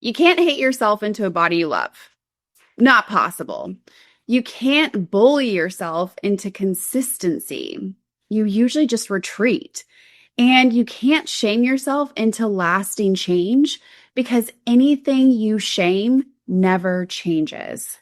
You can't hate yourself into a body you love. Not possible. You can't bully yourself into consistency. You usually just retreat. And you can't shame yourself into lasting change because anything you shame never changes.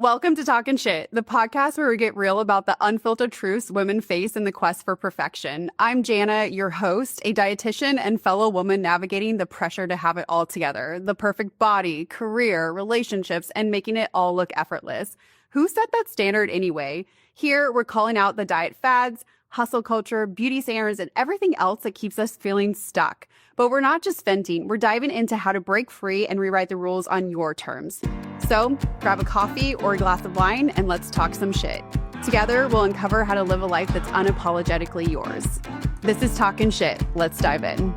Welcome to Talkin Sh, the podcast where we get real about the unfiltered truths women face in the quest for perfection. I'm Jana, your host, a dietitian and fellow woman navigating the pressure to have it all together, the perfect body, career, relationships, and making it all look effortless. Who set that standard anyway? Here, we're calling out the diet fads, hustle culture, beauty standards, and everything else that keeps us feeling stuck. But we're not just venting, we're diving into how to break free and rewrite the rules on your terms. So grab a coffee or a glass of wine and let's talk some shit. Together, we'll uncover how to live a life that's unapologetically yours. This is Talkin Sh. Let's dive in.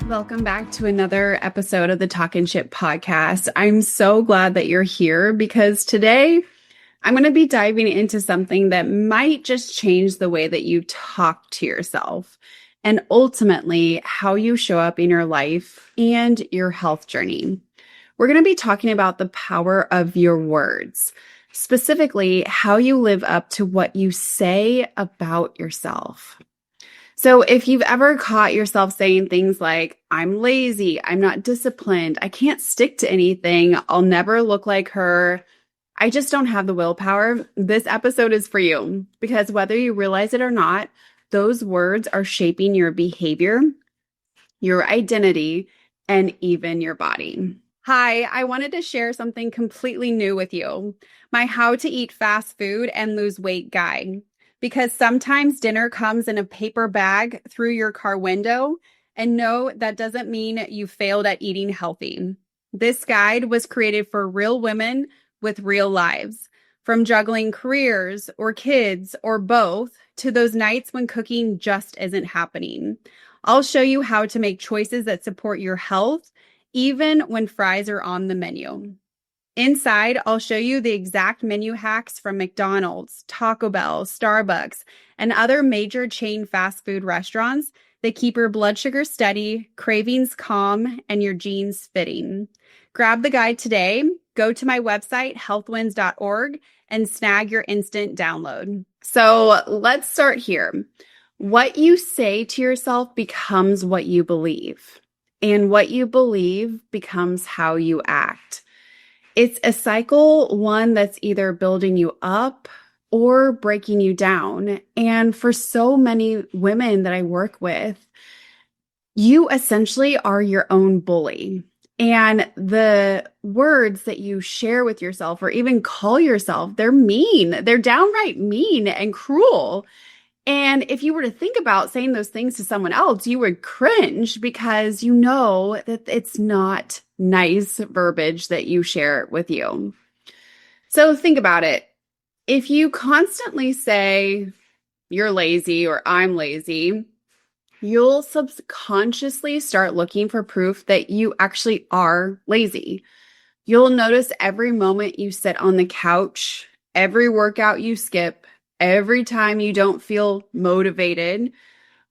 Welcome back to another episode of the Talkin Sh podcast. I'm so glad that you're here because today I'm going to be diving into something that might just change the way that you talk to yourself and ultimately how you show up in your life and your health journey. We're going to be talking about the power of your words, specifically how you live up to what you say about yourself. So if you've ever caught yourself saying things like, I'm lazy, I'm not disciplined, I can't stick to anything, I'll never look like her, I just don't have the willpower, this episode is for you because whether you realize it or not, those words are shaping your behavior, your identity, and even your body. Hi, I wanted to share something completely new with you, my how to eat fast food and lose weight guide. Because sometimes dinner comes in a paper bag through your car window, and no, that doesn't mean you failed at eating healthy. This guide was created for real women with real lives, from juggling careers or kids or both to those nights when cooking just isn't happening. I'll show you how to make choices that support your health even when fries are on the menu. Inside, I'll show you the exact menu hacks from McDonald's, Taco Bell, Starbucks, and other major chain fast food restaurants that keep your blood sugar steady, cravings calm, and your jeans fitting. Grab the guide today, go to my website, healthwins.org, and snag your instant download. So let's start here. What you say to yourself becomes what you believe. And what you believe becomes how you act. It's a cycle, one that's either building you up or breaking you down. And for so many women that I work with, you essentially are your own bully. And the words that you share with yourself or even call yourself, they're mean. They're downright mean and cruel. And if you were to think about saying those things to someone else, you would cringe because you know that it's not nice verbiage that you share with you. So think about it. If you constantly say you're lazy or I'm lazy, you'll subconsciously start looking for proof that you actually are lazy. You'll notice every moment you sit on the couch, every workout you skip, every time you don't feel motivated,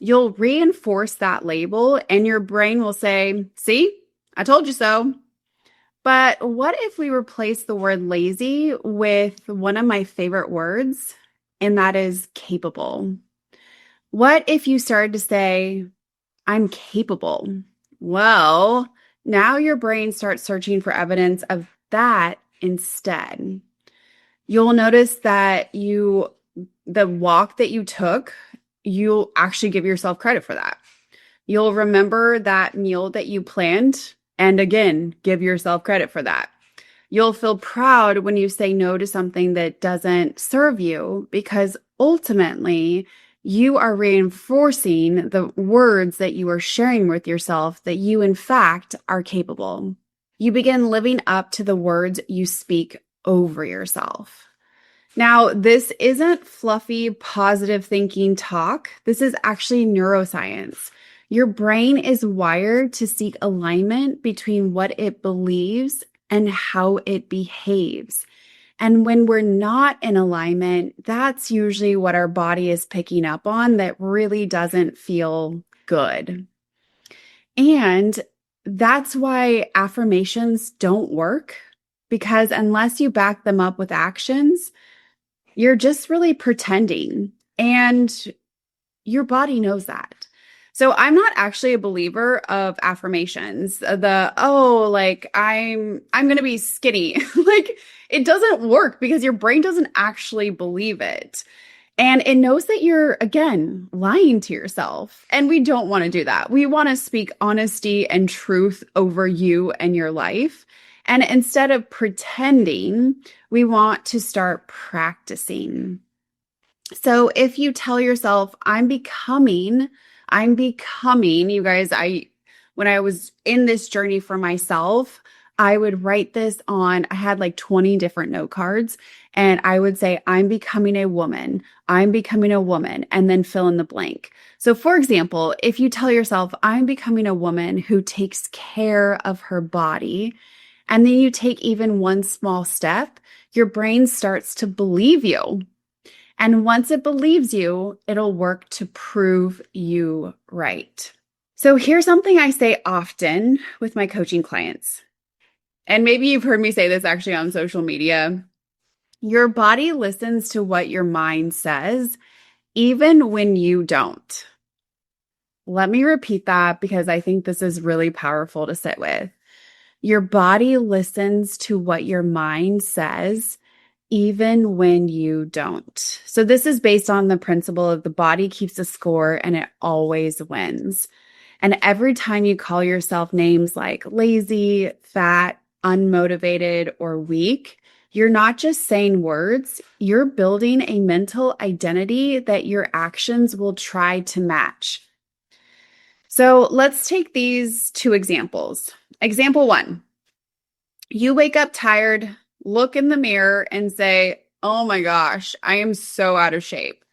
you'll reinforce that label and your brain will say, see, I told you so. But what if we replace the word lazy with one of my favorite words, and that is capable? What if you started to say, I'm capable? Well, now your brain starts searching for evidence of that instead. You'll notice that the walk that you took, you'll actually give yourself credit for that. You'll remember that meal that you planned and again, give yourself credit for that. You'll feel proud when you say no to something that doesn't serve you because ultimately you are reinforcing the words that you are sharing with yourself that you in fact are capable. You begin living up to the words you speak over yourself. Now, this isn't fluffy, positive thinking talk. This is actually neuroscience. Your brain is wired to seek alignment between what it believes and how it behaves. And when we're not in alignment, that's usually what our body is picking up on that really doesn't feel good. And that's why affirmations don't work, because unless you back them up with actions, you're just really pretending. And your body knows that. So I'm not actually a believer of affirmations. Like I'm going to be skinny. Like it doesn't work because your brain doesn't actually believe it. And it knows that you're, again, lying to yourself. And we don't want to do that. We want to speak honesty and truth over you and your life. And instead of pretending, we want to start practicing. So if you tell yourself, you guys, when I was in this journey for myself, I would write this on, I had like 20 different note cards, and I would say, I'm becoming a woman, and then fill in the blank. So for example, if you tell yourself, I'm becoming a woman who takes care of her body, and then you take even one small step, your brain starts to believe you. And once it believes you, it'll work to prove you right. So here's something I say often with my coaching clients. And maybe you've heard me say this actually on social media. Your body listens to what your mind says, even when you don't. Let me repeat that because I think this is really powerful to sit with. Your body listens to what your mind says, even when you don't. So this is based on the principle of the body keeps a score and it always wins. And every time you call yourself names like lazy, fat, unmotivated, or weak, you're not just saying words, you're building a mental identity that your actions will try to match. So let's take these two examples. Example 1, you wake up tired, look in the mirror and say, oh my gosh, I am so out of shape.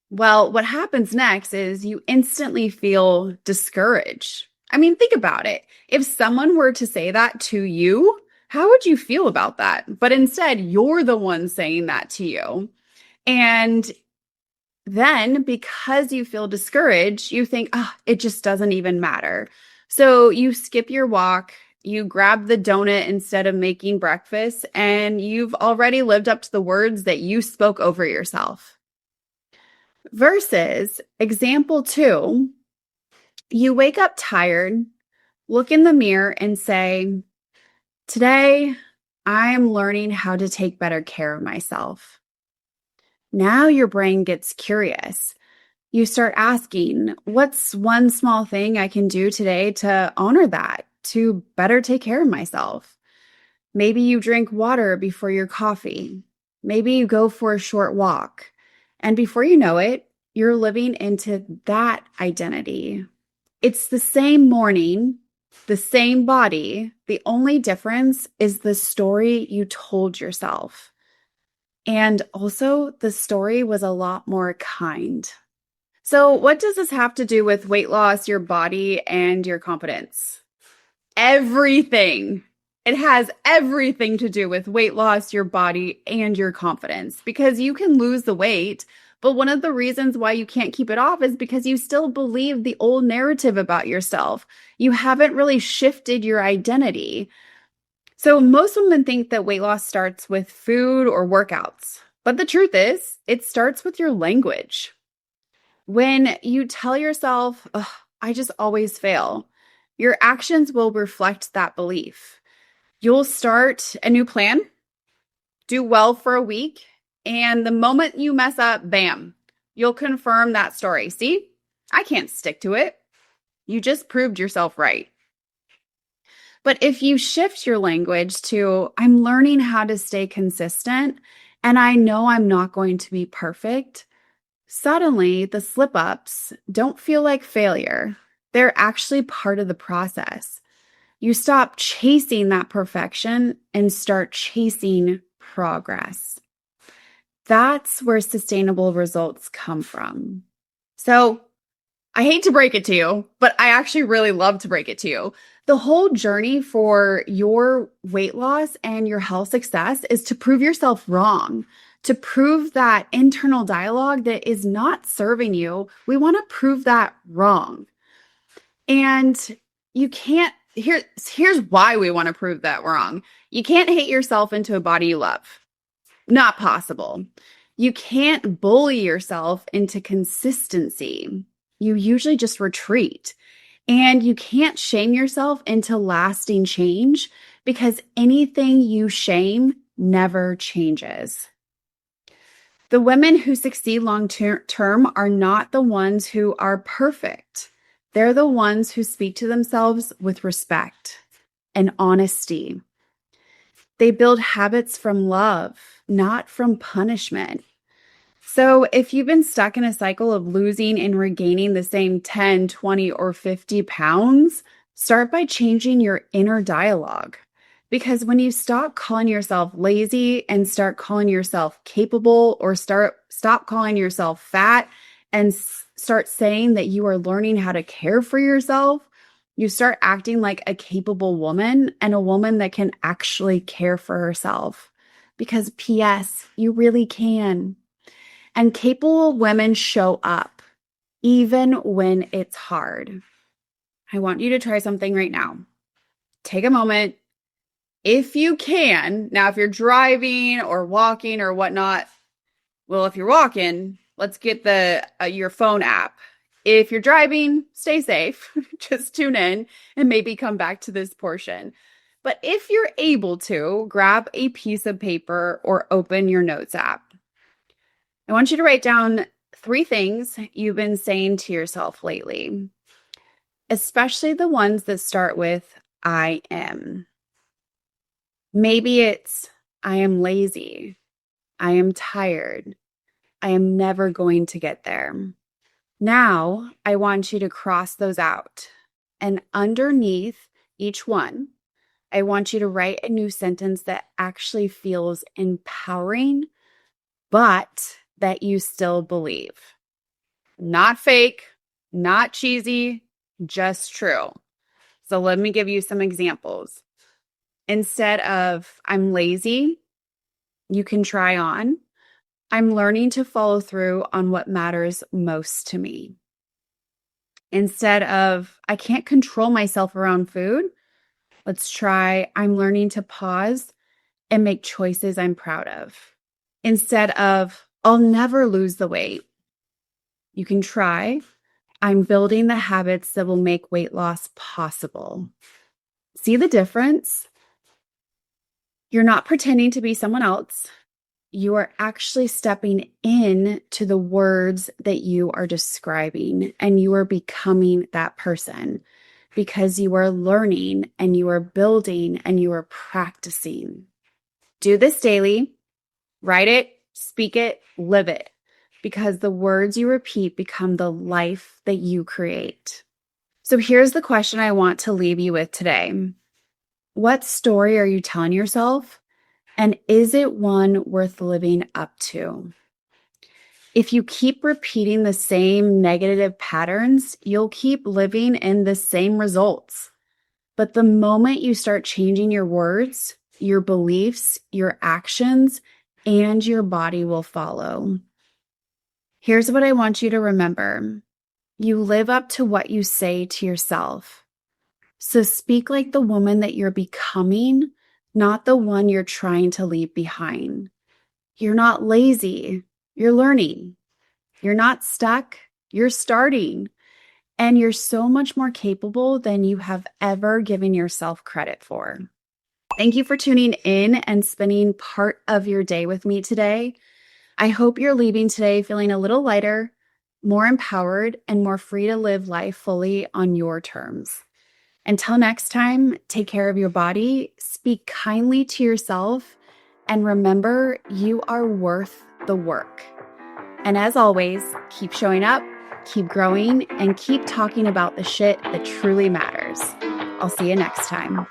Well, what happens next is you instantly feel discouraged. I mean, think about it. If someone were to say that to you, how would you feel about that? But instead, you're the one saying that to you. And then because you feel discouraged, you think, it just doesn't even matter. So you skip your walk, you grab the donut instead of making breakfast, and you've already lived up to the words that you spoke over yourself. Versus example 2, you wake up tired, look in the mirror and say, today I'm learning how to take better care of myself. Now your brain gets curious. You start asking, what's one small thing I can do today to honor that, to better take care of myself? Maybe you drink water before your coffee. Maybe you go for a short walk. And before you know it, you're living into that identity. It's the same morning, the same body. The only difference is the story you told yourself. And also, the story was a lot more kind. So, what does this have to do with weight loss, your body, and your confidence? Everything. It has everything to do with weight loss, your body, and your confidence, because you can lose the weight. But one of the reasons why you can't keep it off is because you still believe the old narrative about yourself. You haven't really shifted your identity. So most women think that weight loss starts with food or workouts. But the truth is, it starts with your language. When you tell yourself, I just always fail, your actions will reflect that belief. You'll start a new plan, do well for a week, and the moment you mess up, bam, you'll confirm that story. See, I can't stick to it. You just proved yourself right. But if you shift your language to, I'm learning how to stay consistent, and I know I'm not going to be perfect, suddenly the slip-ups don't feel like failure. They're actually part of the process. You stop chasing that perfection and start chasing progress. That's where sustainable results come from. So I hate to break it to you, but I actually really love to break it to you. The whole journey for your weight loss and your health success is to prove yourself wrong, to prove that internal dialogue that is not serving you. We want to prove that wrong. And You can't, here's why we want to prove that wrong. You can't hate yourself into a body you love. Not possible. You can't bully yourself into consistency. You usually just retreat. And you can't shame yourself into lasting change because anything you shame never changes. The women who succeed long term are not the ones who are perfect. They're the ones who speak to themselves with respect and honesty. They build habits from love, not from punishment. So, if you've been stuck in a cycle of losing and regaining the same 10, 20, or 50 pounds, start by changing your inner dialogue. Because when you stop calling yourself lazy and start calling yourself capable, or stop calling yourself fat and start saying that you are learning how to care for yourself, you start acting like a capable woman and a woman that can actually care for herself. Because, P.S., you really can. And capable women show up even when it's hard. I want you to try something right now. Take a moment. If you can, now if you're driving or walking or whatnot, well, if you're walking, let's get the your phone app. If you're driving, stay safe. Just tune in and maybe come back to this portion. But if you're able to, grab a piece of paper or open your notes app. I want you to write down 3 things you've been saying to yourself lately, especially the ones that start with I am. Maybe it's I am lazy. I am tired. I am never going to get there. Now, I want you to cross those out. And underneath each one, I want you to write a new sentence that actually feels empowering, but that you still believe. Not fake, not cheesy, just true. So let me give you some examples. Instead of I'm lazy, you can try on I'm learning to follow through on what matters most to me. Instead of I can't control myself around food, let's try I'm learning to pause and make choices I'm proud of. Instead of I'll never lose the weight, you can try I'm building the habits that will make weight loss possible. See the difference? You're not pretending to be someone else. You are actually stepping in to the words that you are describing, and you are becoming that person because you are learning and you are building and you are practicing. Do this daily. Write it, speak it, live it, because the words you repeat become the life that you create. So here's the question I want to leave you with today. What story are you telling yourself? And is it one worth living up to? If you keep repeating the same negative patterns, you'll keep living in the same results. But the moment you start changing your words, your beliefs, your actions, and your body will follow. Here's what I want you to remember. You live up to what you say to yourself. So speak like the woman that you're becoming, not the one you're trying to leave behind. You're not lazy. You're learning. You're not stuck. You're starting. And you're so much more capable than you have ever given yourself credit for. Thank you for tuning in and spending part of your day with me today. I hope you're leaving today feeling a little lighter, more empowered, and more free to live life fully on your terms. Until next time, take care of your body, speak kindly to yourself, and remember you are worth the work. And as always, keep showing up, keep growing, and keep talking about the shit that truly matters. I'll see you next time.